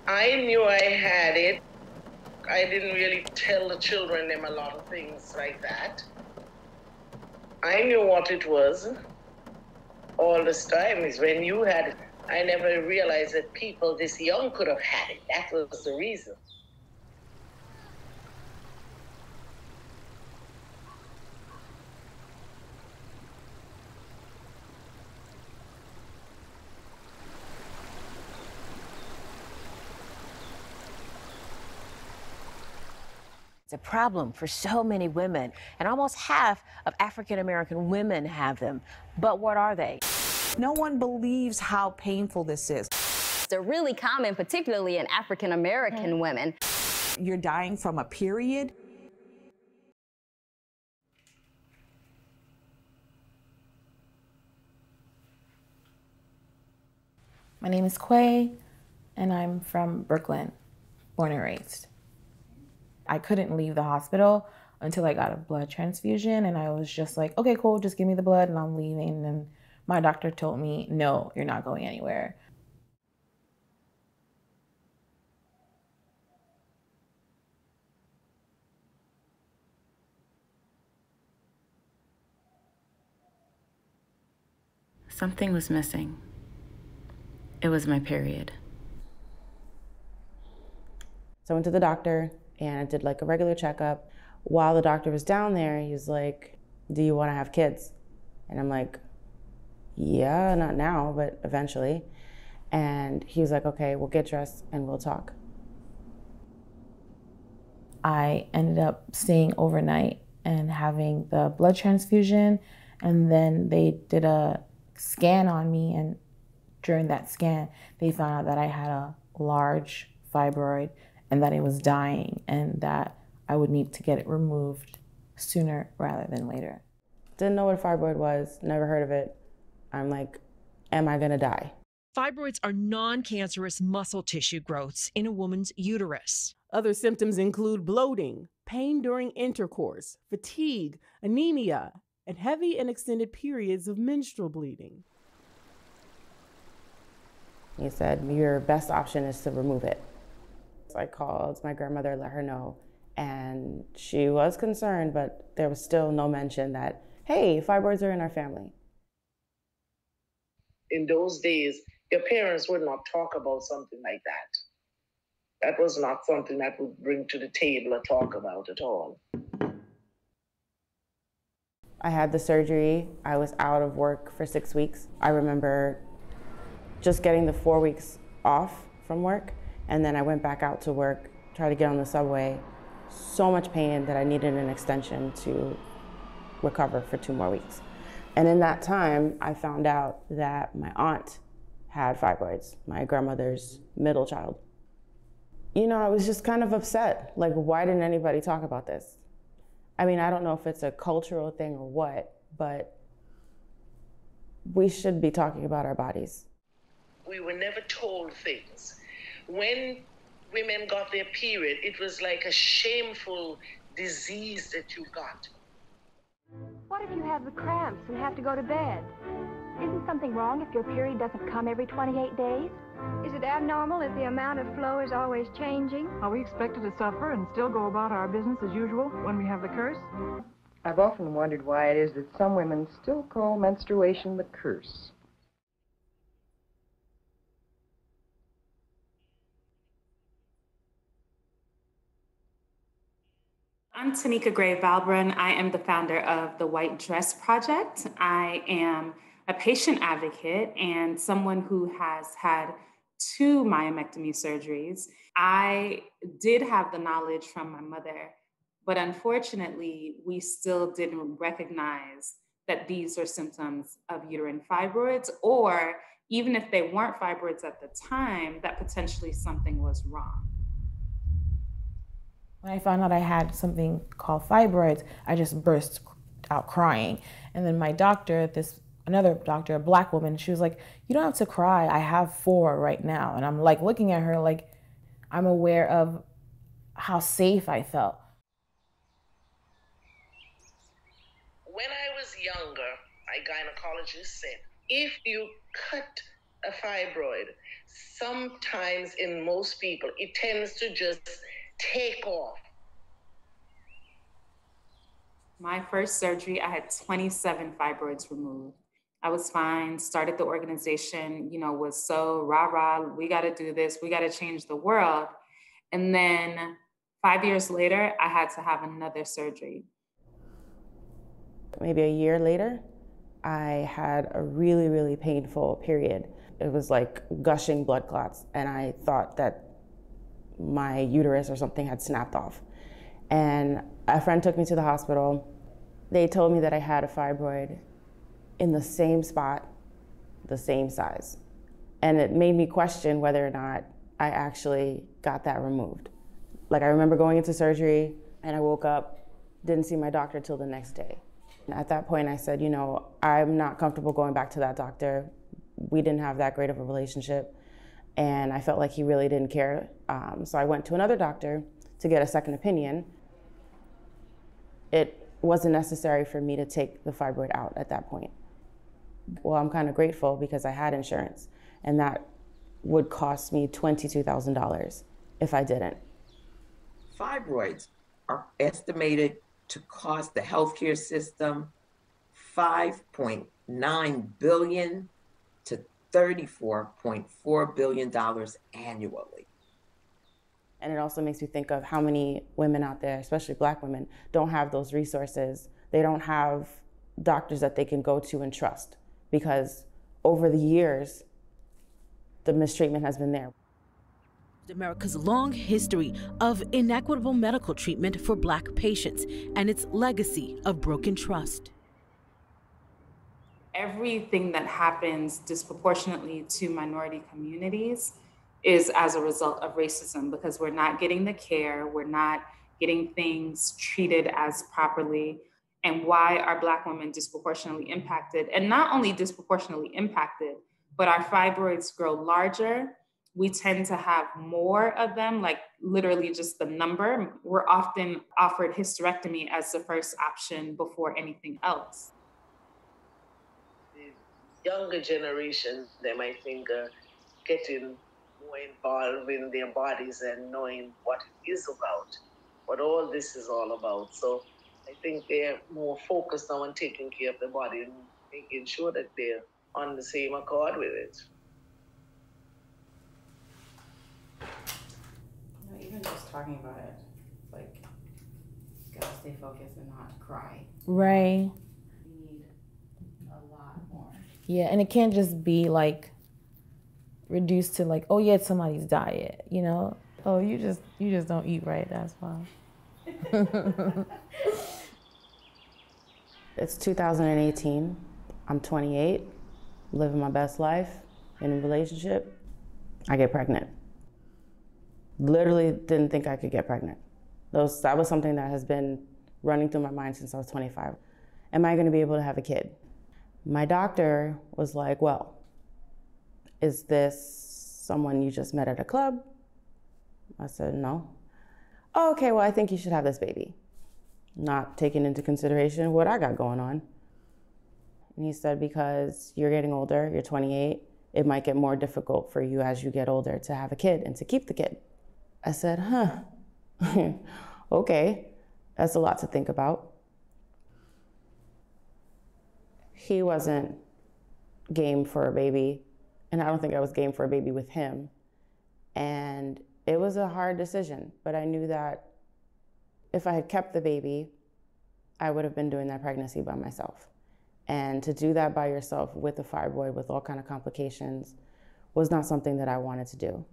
I knew I had it. I didn't really tell the children them a lot of things like that. I knew what it was all this time is when you had it. I never realized that people this young could have had it. That was the reason. It's a problem for so many women, and almost half of African-American women have them. But what are they? No one believes how painful this is. They're really common, particularly in African-American women. You're dying from a period. My name is Quay, and I'm from Brooklyn, born and raised. I couldn't leave the hospital until I got a blood transfusion, and I was just like, okay, cool, just give me the blood and I'm leaving. And my doctor told me, no, you're not going anywhere. Something was missing. It was my period. So I went to the doctor and I did like a regular checkup. While the doctor was down there, he was like, do you want to have kids? And I'm like, yeah, not now, but eventually. And he was like, okay, we'll get dressed and we'll talk. I ended up staying overnight and having the blood transfusion, and then they did a scan on me, and during that scan, they found out that I had a large fibroid and that it was dying and that I would need to get it removed sooner rather than later. Didn't know what a fibroid was, never heard of it. I'm like, am I gonna die? Fibroids are non-cancerous muscle tissue growths in a woman's uterus. Other symptoms include bloating, pain during intercourse, fatigue, anemia, and heavy and extended periods of menstrual bleeding. He said, your best option is to remove it. So I called my grandmother, let her know, and she was concerned, but there was still no mention that, hey, fibroids are in our family. In those days, your parents would not talk about something like that. That was not something that would bring to the table or talk about at all. I had the surgery. I was out of work for 6 weeks. I remember just getting the 4 weeks off from work, and then I went back out to work, tried to get on the subway. So much pain that I needed an extension to recover for 2 more weeks. And in that time, I found out that my aunt had fibroids, my grandmother's middle child. You know, I was just kind of upset. Like, why didn't anybody talk about this? I mean, I don't know if it's a cultural thing or what, but we should be talking about our bodies. We were never told things. When women got their period, it was like a shameful disease that you got. What if you have the cramps and have to go to bed? Isn't something wrong if your period doesn't come every 28 days? Is it abnormal if the amount of flow is always changing? Are we expected to suffer and still go about our business as usual when we have the curse? I've often wondered why it is that some women still call menstruation the curse. I'm Tanika Gray-Valbrun. I am the founder of the White Dress Project. I am a patient advocate and someone who has had 2 myomectomy surgeries. I did have the knowledge from my mother, but unfortunately, we still didn't recognize that these are symptoms of uterine fibroids, or even if they weren't fibroids at the time, that potentially something was wrong. When I found out I had something called fibroids, I just burst out crying. And then my doctor, another doctor, a Black woman, she was like, you don't have to cry, I have 4 right now. And I'm like looking at her like I'm aware of how safe I felt. When I was younger, my gynecologist said, if you cut a fibroid, sometimes in most people, it tends to just take off. My first surgery, I had 27 fibroids removed. I was fine, started the organization, was so rah-rah, we got to do this, we got to change the world. And then 5 years later, I had to have another surgery. Maybe a year later, I had a really, really painful period. It was like gushing blood clots, and I thought that my uterus or something had snapped off. And a friend took me to the hospital. They told me that I had a fibroid in the same spot, the same size. And it made me question whether or not I actually got that removed. Like, I remember going into surgery and I woke up, didn't see my doctor till the next day. At that point I said, I'm not comfortable going back to that doctor. We didn't have that great of a relationship, and I felt like he really didn't care. So I went to another doctor to get a second opinion. It wasn't necessary for me to take the fibroid out at that point. Well, I'm kind of grateful because I had insurance, and that would cost me $22,000 if I didn't. Fibroids are estimated to cost the healthcare system $5.9 billion to $34.4 billion annually. And it also makes me think of how many women out there, especially Black women, don't have those resources. They don't have doctors that they can go to and trust, because over the years, the mistreatment has been there. America's long history of inequitable medical treatment for Black patients and its legacy of broken trust. Everything that happens disproportionately to minority communities is as a result of racism, because we're not getting the care, we're not getting things treated as properly. And why are Black women disproportionately impacted? And not only disproportionately impacted, but our fibroids grow larger. We tend to have more of them, like literally just the number. We're often offered hysterectomy as the first option before anything else. The younger generation, they might think getting more involved in their bodies and knowing what it is about, what all this is all about. So I think they're more focused on taking care of the body and making sure that they're on the same accord with it. Even just talking about it, like, gotta stay focused and not cry. Right. You need a lot more. Yeah, and it can't just be like reduced to like, oh yeah, it's somebody's diet, Oh, you just don't eat right, that's why. It's 2018. I'm 28, living my best life in a relationship. I get pregnant. Literally didn't think I could get pregnant. That was something that has been running through my mind since I was 25. Am I gonna be able to have a kid? My doctor was like, well, is this someone you just met at a club? I said, no. Oh, okay, well, I think you should have this baby. Not taking into consideration what I got going on. And he said, because you're getting older, you're 28, it might get more difficult for you as you get older to have a kid and to keep the kid. I said, okay, that's a lot to think about. He wasn't game for a baby, and I don't think I was game for a baby with him. And it was a hard decision, but I knew that if I had kept the baby, I would have been doing that pregnancy by myself. And to do that by yourself with a fibroid, with all kinds of complications, was not something that I wanted to do.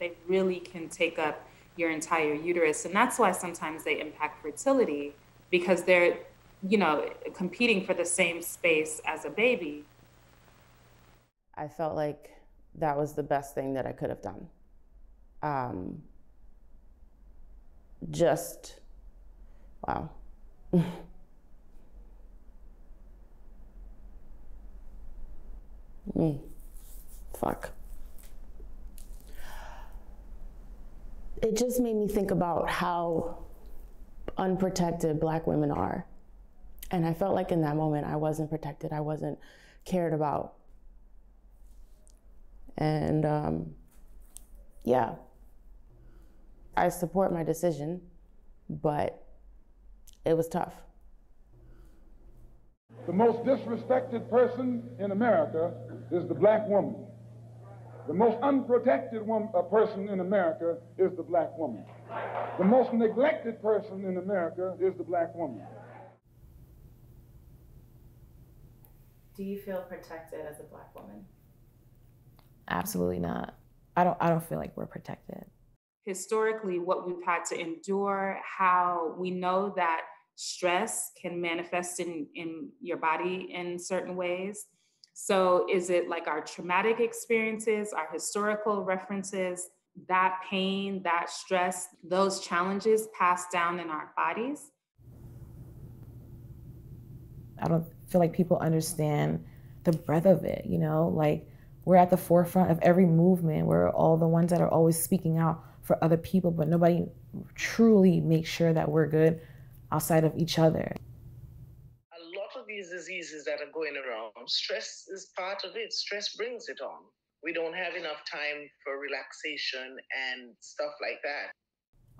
They really can take up your entire uterus. And that's why sometimes they impact fertility, because they're, competing for the same space as a baby. I felt like that was the best thing that I could have done. Wow. Fuck. It just made me think about how unprotected Black women are. And I felt like in that moment I wasn't protected, I wasn't cared about. And yeah, I support my decision, but it was tough. The most disrespected person in America is the black woman. The most unprotected person in America is the black woman. The most neglected person in America is the black woman. Do you feel protected as a black woman? Absolutely not. I don't feel like we're protected. Historically, what we've had to endure, how we know that stress can manifest in your body in certain ways. So is it like our traumatic experiences, our historical references, that pain, that stress, those challenges passed down in our bodies? I don't feel like people understand the breadth of it, you know? Like, we're at the forefront of every movement. We're all the ones that are always speaking out for other people, but nobody truly makes sure that we're good outside of each other. A lot of these diseases that are going around, stress is part of it. Stress brings it on. We don't have enough time for relaxation and stuff like that.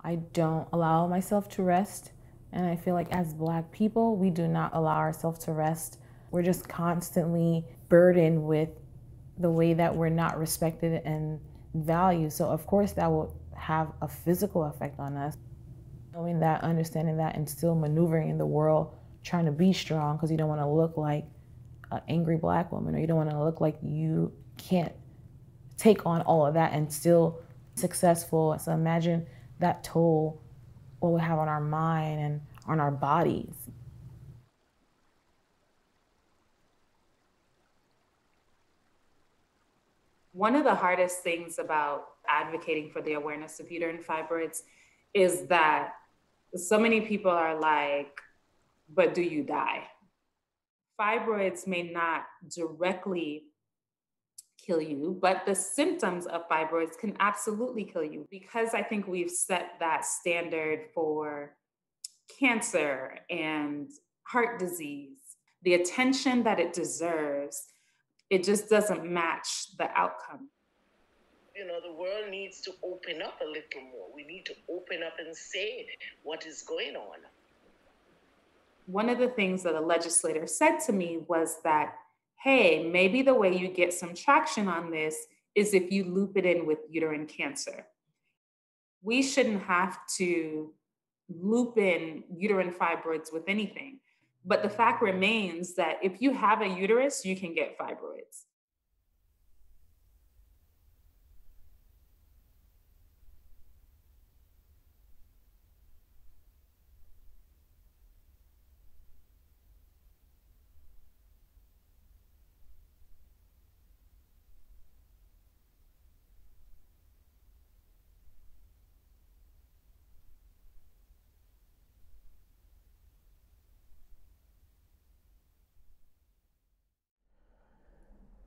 I don't allow myself to rest. And I feel like as Black people, we do not allow ourselves to rest. We're just constantly burdened with the way that we're not respected and valued. So of course that will have a physical effect on us. Knowing that, understanding that, and still maneuvering in the world, trying to be strong because you don't want to look like an angry Black woman, or you don't want to look like you can't take on all of that and still successful. So imagine that toll, what we have on our mind and on our bodies. One of the hardest things about advocating for the awareness of uterine fibroids is that so many people are like, but do you die? Fibroids may not directly kill you, but the symptoms of fibroids can absolutely kill you, because I think we've set that standard for cancer and heart disease. The attention that it deserves, it just doesn't match the outcome. You know, the world needs to open up a little more. We need to open up and say what is going on. One of the things that a legislator said to me was that, hey, maybe the way you get some traction on this is if you loop it in with uterine cancer. We shouldn't have to loop in uterine fibroids with anything. But the fact remains that if you have a uterus, you can get fibroids.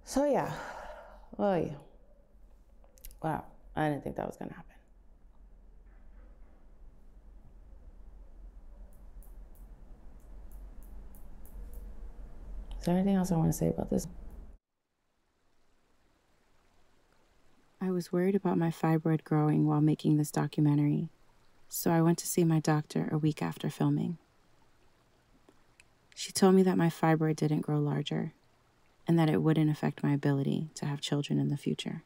So yeah, oh yeah. Wow, I didn't think that was gonna happen. Is there anything else I want to say about this? I was worried about my fibroid growing while making this documentary, so I went to see my doctor a week after filming. She told me that my fibroid didn't grow larger, and that it wouldn't affect my ability to have children in the future.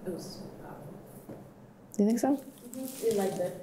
Do you think so? Like the